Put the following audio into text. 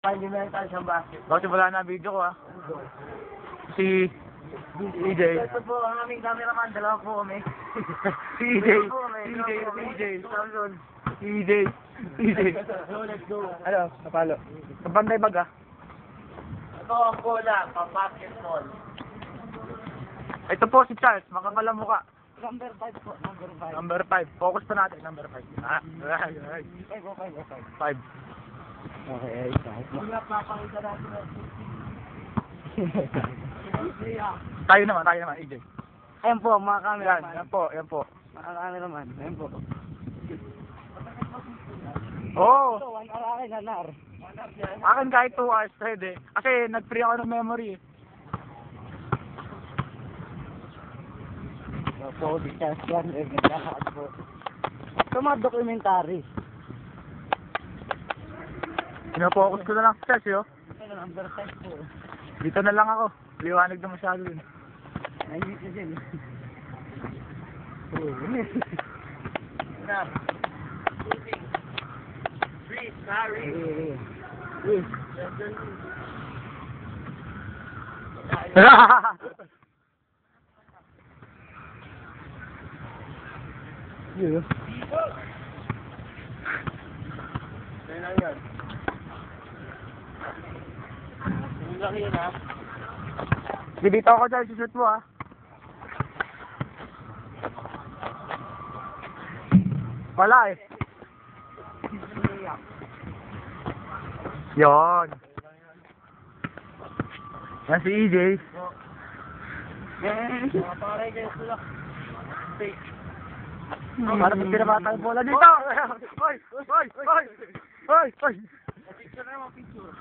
Fundamental sa basketball. Bakit wala na video ko Si EJ. Ito po ang aming cameraman, dalawa po kami. Si EJ. EJ. Let's go. Ano? Napalo. Kapantay bag Ito ang bola, pa-basketball. Ito po si Charles, makapala mukha. Number 5 po, number 5. Number 5. Focus pa natin, number 5. Right. 5. Okay, hindi na papakita natin. Tayo naman, EJ. Ayan po, mga cameraman. Yan po. Mga cameraman, ayan po. Oo. Ito, 1 hour akin, anar. Akin kahit 2 hours pwede. Kasi nag-free ako ng memory. Po, discuss yan, nagkakaad po. Ito mga documentary. Pinapokus ko na lang sa Chelsea, Ito number 5 po. Dito na lang ako. Liwanag na masyado yun. Nandito na din. Snap. Shooting. Freeze, sorry. Yeah. Kaya lang yan. Yung laki yun, ha? Bibitaw ko dyan, shoot mo Wala Yon. Yan si EJ. Pare kayo sila. Para may pinapatay ang bola dito. Hoy! Picture na naman, picture.